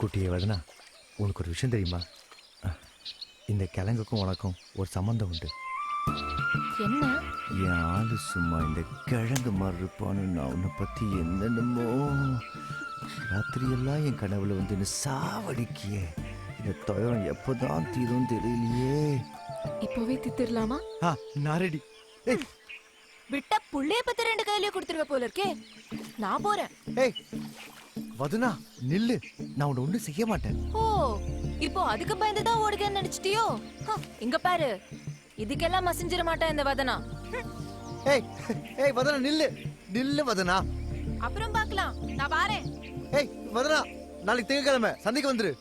குட்டியே வதனா, உனக்கு ஒரு விஷயம் தெரியுமா? இந்த கிழங்குக்கும் உனக்கும் ஒரு சம்பந்தம் உண்டு. என்ன? என் ஆளு சும்மா இந்த கிழங்கு மாதிரி இருப்பான்னு நான் உன்னை பத்தி என்னென்னமோ ராத்திரியெல்லாம் என் கனவுல வந்து என்ன சாவடிக்கியே. இந்த துயரம் எப்பதான் தீரும் தெரியலையே. இப்பவே தித்திரலாமா? நான் ரெடி. விட்ட புள்ளைய பத்தி 2 கையிலயே கொடுத்துருவ போல இருக்கே. நான் போறேன். ஏய் வதனா நில்லு, நான் உன்னை ஒண்ணும் செய்ய மாட்டேன். ஓ, இப்போ அதுக்கு பயந்துதான் ஓடுகன்னு நினைச்சிட்டியோ? இங்க பாரு, இதுக்கெல்லாம் மசிஞ்சிட மாட்டேன் இந்த வதனா. ஏய் ஏய் வதனா நில்லு, நில்லு வதனா. அப்புறம் பார்க்கலாம், நான் வாரேன். ஏய் வதனா, நாளைக்கு திங்கட்கிழமை சந்தைக்கு வந்துரு.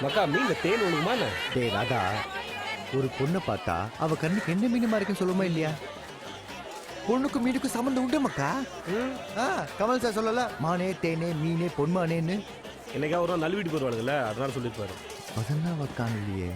மக்கா மீன் தேன் ஒழுகுமா? டேய் ராதா, ஒரு பொண்ணை பார்த்தா அவ கண்ணுக்கு என்ன மீனுமா இருக்குன்னு சொல்லுமா இல்லையா? பொண்ணுக்கும் மீனுக்கும் சம்மந்தம் உண்டு மக்கா. கமல் சார் சொல்லல, மானே தேனே மீனே பொன்மானேன்னு. என்னைக்கா ஒரு நல்ல வீட்டுக்கு வருவாளுங்கல்ல, அதனால சொல்லிருப்பாரு. அதெல்லாம் வக்கான் இல்லையே.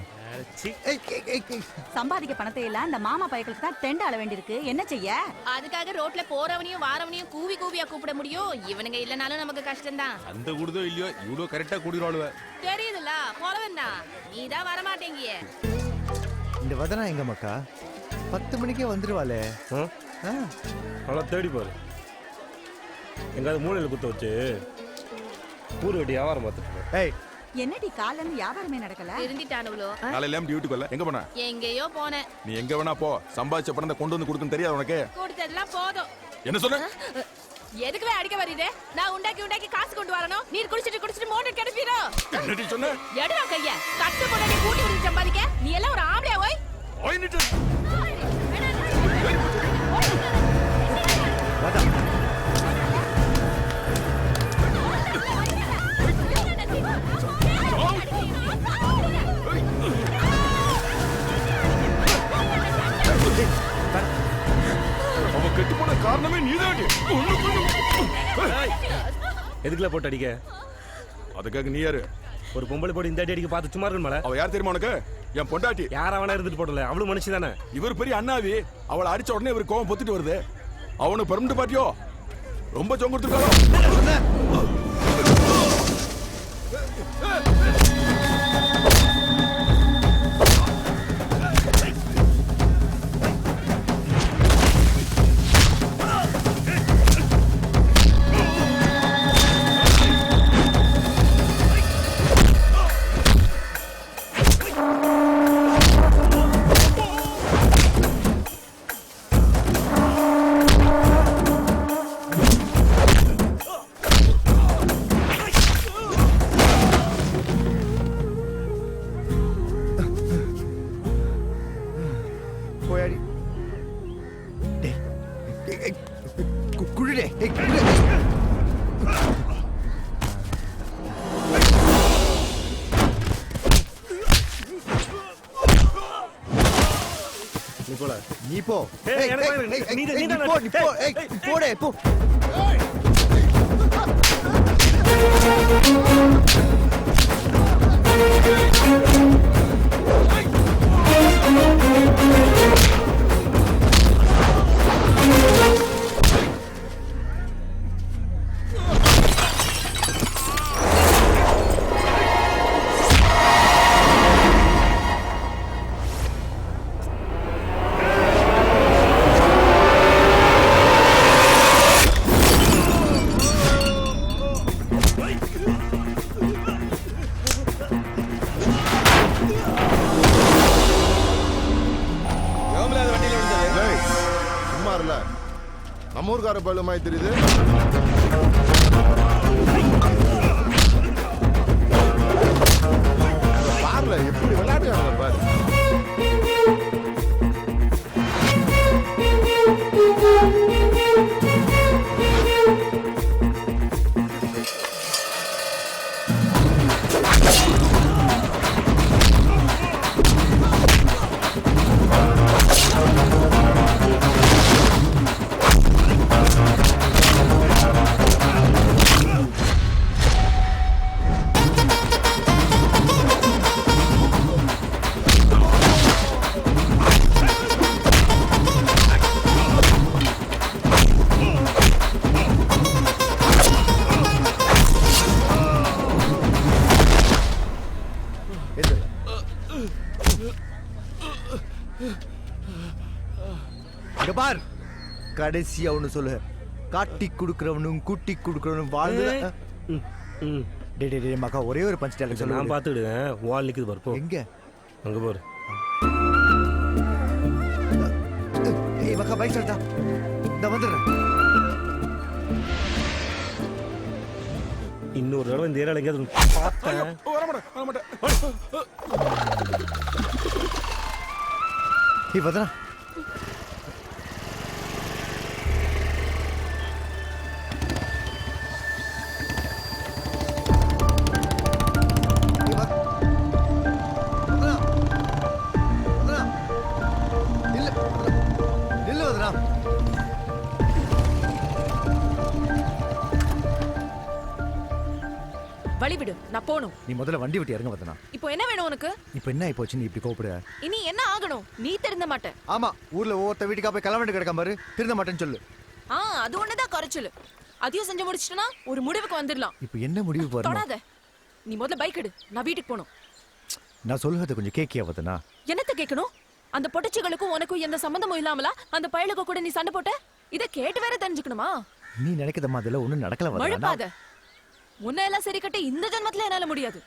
சம்பாதிக்க பணத்தை எல்லாம் இந்த மாமா பையங்களுக்கு தான் டெண்ட் ஆள வேண்டியிருக்கு. என்ன செய்ய? அதுக்காக ரோட்ல போறவனையும் வாரவனையும் கூவி கூவியா கூப்பிட முடியும்? இவனுங்க இல்லனாலும் நமக்கு கஷ்டம்தான். அந்த கூடுதோ இல்லையோ இவ்வளவு கரெக்டா கூடிடுவாளுவ. தெரியுதுல்ல, போறவன்டா நீதான் வர மாட்டேங்கிய. இந்த வதனா எங்க மக்கா? 10 மணிக்கே வந்துருவாளே. நல்லா தேடி பாரு, எங்காவது மூலையில குத்த வச்சு ஊரு வெட்டி வியாபாரம் பார்த்துட்டு. ஏய் என்னடி காலையில வியாபாரமே நடக்கல? இருந்துட்டானுங்களோ? காலையில டியூட்டிக்கு வரல, எங்க போன? எங்கேயோ போனேன். நீ எங்க வேணா போ, சம்பாதிச்ச பணத்தை கொண்டு வந்து கொடுக்கணும் தெரியாது உனக்கு? கொடுத்ததெல்லாம் போதும். என்ன சொன்ன? எதுக்குவே அடிக்க வரீங்க? நான் உண்டாக்கி காசு கொண்டு வரணும், நீர் குடிச்சிட்டு மோட்டர் கிடப்பீரோ? என்னடி சொன்ன? எடுவா கைய, கட்டு பொண்ணை கூட்டி விட்டு சம்பாதிக்க நீ எல்லாம் ஒரு ஆம்பளையா? ஓய் ஓய் நிட்டு. ராதா அவ கெட்டு போன காரணமே நீதாடி. எதுக்குல போட்டு அடிக்க? அதுக்காக நீ யாரு? ஒரு பொம்பளை போட்டு இந்த அடி அடிக்க பார்த்து சும்மா இருக்கணுமால? அவ யார் தெரியுமா உனக்கு? என் பொண்டாட்டி. யாரா வேணா இருந்துட்டு போடல, அவளும் மனுஷி தானே. இவர் பெரிய அண்ணாவி, அவளை அடிச்ச உடனே இவர் கோவம் பொத்திட்டு வருது. அவனுக்கு பெர்மனன்ட் பாட்டியோ ரொம்ப சொங்குடுத்துட்டாரோ. போயாடி. டேய் குடிடே. ஏய் குடிடே. நீ போல. நீ போ. ஏய், நீ போ. ஏய் போடே போ. நம்ம ஊர்கார பயிலுமாய் தெரியுது. பாருல எப்படி விளையாடுறாங்க பாரு. கடைசியா ஒண்ணு சொல்லு. காட்டி குடுக்கறவனும் கூட்டி குடுக்கறவனும் வாழ்ந்து ம், ம். டே டே டே மக்கா ஒரே ஒரு பஞ்ச் டயலாக் நான் சொல்லு. பார்த்துக்கிடுவேன். வால் நிக்குது பாரு, போ. எங்க? அங்க போரு. ஏய் மக்கா பைக் ஸ்டார்ட் தான். நான் வந்துடுறேன். இன்னொரு தடவை இந்த ஏரியால எங்கேயாவது பார்த்தேன். வரமாட்டேன் வரமாட்டேன். ஏய் வதனா. வழி விடு, நான் போணும். நீ முதல்ல வண்டி விட்டு இறங்க வதனா. இப்போ என்ன வேணும் உனக்கு? இப்போ என்ன ஆயிப்போச்சு நீ இப்படி கோபப்படுற? இனி என்ன ஆகணும்? நீ திருந்த மாட்ட. ஆமா, ஊர்ல ஒவ்வொருத்த வீட்டுக்கா போய் கலவண்டு கிடக்க பாரு, திருந்த மாட்டேன்னு சொல்லு. அது ஒண்ணுதான் குறைச்சல். அதையும் செஞ்சு முடிச்சிட்டனா ஒரு முடிவுக்கு வந்துடலாம். இப்போ என்ன முடிவு பாரு. தொடாத. நீ முதல்ல பைக் எடு, நான் வீட்டுக்கு போணும். நான் சொல்றத கொஞ்சம் கேக்கியா வதனா? என்னத்த கேட்கணும்? அந்த பொட்டச்சிகளுக்கும் உனக்கும் எந்த சம்பந்தமும் இல்லாமலா அந்த பயலுக்கு கூட நீ சண்டை போட்ட? இத கேட்டு வேற தெரிஞ்சுக்கணுமா? நீ நினைக்கிற மாதிரி ஒண்ணும் நடக்கல வதனா. மழுப்பாத. உன்னை எல்லாம் சரி கட்ட இந்த ஜென்மத்துல என்னால முடியாது.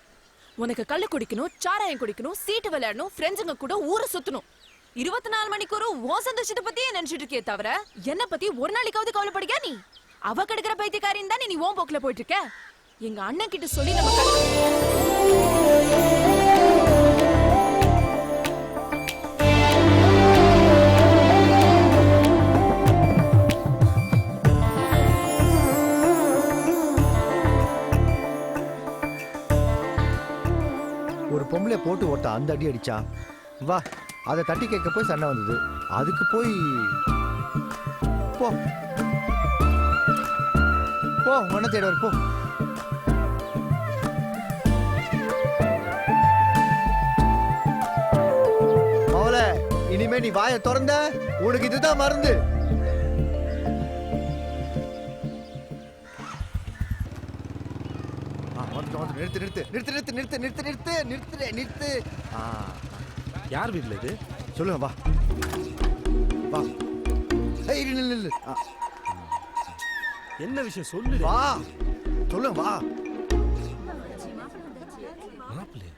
உனக்கு கள்ளு குடிக்கணும், சாராயம் குடிக்கணும், சீட்டு விளையாடணும், ஃப்ரெண்ட்ஸுங்க கூட ஊரை சுத்தணும். 24 மணிக்கூறு உன் சந்தோஷத்தை பத்தியே நினைச்சிட்டு இருக்கே தவிர என்ன பத்தி ஒரு நாளைக்காவது கவலைப்படுறியா நீ? அவ கெடுக்கிற பைத்தியக்காரின்னு தான் நீ ஓன் போக்குல போயிட்டு இருக்க. எங்க அண்ணன் கிட்ட சொல்லி நம்ம ஒரு பொம்பளை போட்டு ஓட்ட அந்த அடி அடிச்சா வா, அதை தட்டி கேட்க போய் சண்டை வந்தது. அதுக்கு போய் போ போ உன்ன தேடுவார் போ. மவளை, இனிமே நீ வாயை திறந்த உனக்கு இதுதான் மருந்து. நிறுத்து நிறுத்து நிறுத்து நிறுத்து நிறுத்து நிறுத்து நிறுத்து நிறுத்து நிறுத்து. யார் வீட்டுல இது? சொல்லுங்க வா வா. ஏய் நில்லு நில்லு. என்ன விஷயம் சொல்லு. வா சொல்லுங்க வா. மாப்பிள்ளை.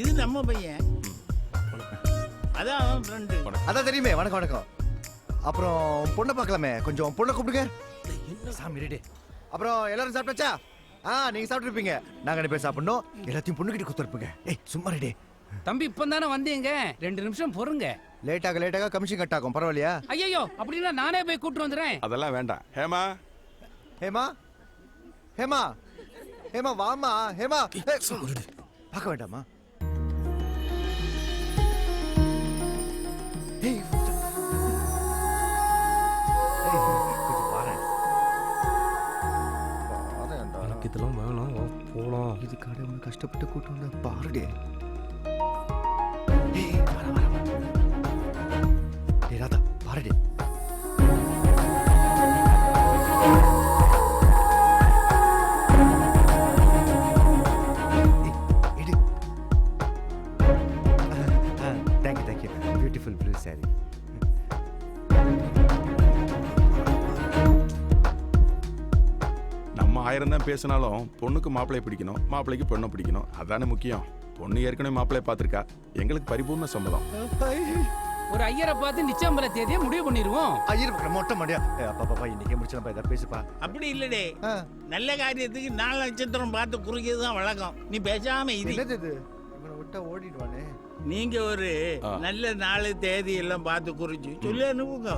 இது நம்ம பையன். அதான் அவன் ஃப்ரெண்டு. அதான் தெரியுமே. வணக்கம் வணக்கம். அப்புறம் பொண்ணை பார்க்கலாமே, கொஞ்சம் பொண்ணை கூப்பிடுங்க. சாமி ரெடி. அப்புறம் எல்லாரும் சாப்பிட்டாச்சா? நீங்க சாப்பிட்டு இருப்பீங்க. நாங்க 2 பேர் சாப்பிடணும். எல்லாத்தையும் பொண்ணுகிட்ட கொடுத்துருப்பீங்க. ஏய் சும்மா ரெடி. தம்பி இப்பதானே வந்தீங்க, 2 நிமிஷம் பொறுங்க. லேட்டாக கமிஷன் கட் ஆகும். பரவாயில்லையா? ஐயோ அப்படின்னா நானே போய் கூட்டு வந்துடுறேன். அதெல்லாம் வேண்டாம். ஹேமா ஹேமா ஹேமா ஹேமா வாமா ஹேமா. பார்க்க வேண்டாமா? ஏய் கொஞ்சம் பாரேன். எனக்கு இதெல்லாம் வேணாம், வா, போலாம். இது கடை உனக்கு கஷ்டப்பட்டு கூட்டு வந்த பாருடே. ராதா பாருடே. Thank you beautiful blue sari. நம்ம 1000 தான் பேசினாலும் பொண்ணுக்கு மாப்பிள்ளைய பிடிக்கணும், மாப்பிள்ளைக்கு பொண்ணை பிடிக்கணும். அதானே முக்கியம். பொண்ணு ஏற்கனவே மாப்பிள்ளைய பார்த்துருக்கா. எங்களுக்கு பரிபூர்ண சம்மதம். ஒரு ஐயரை பார்த்து நிச்சயம்பர தேதியை முடிவு பண்ணிடுவோம். ஐயர் மொட்டை மாடியா? அப்பா இன்னைக்கே முடிச்சா ஏதாவது பேசுப்பா. அப்படி இல்லடே, நல்ல காரியத்துக்கு 4 நட்சத்திரம் பார்த்து குறிக்கிறது தான் வழக்கம். நீ பேசாம இது. என்னது இது? இவனை விட்டா ஓடிடுவானே. நீங்க ஒரு நல்ல நாள் தேதி எல்லாம் பார்த்து குறிச்சு சொல்லி அனுப்புங்க.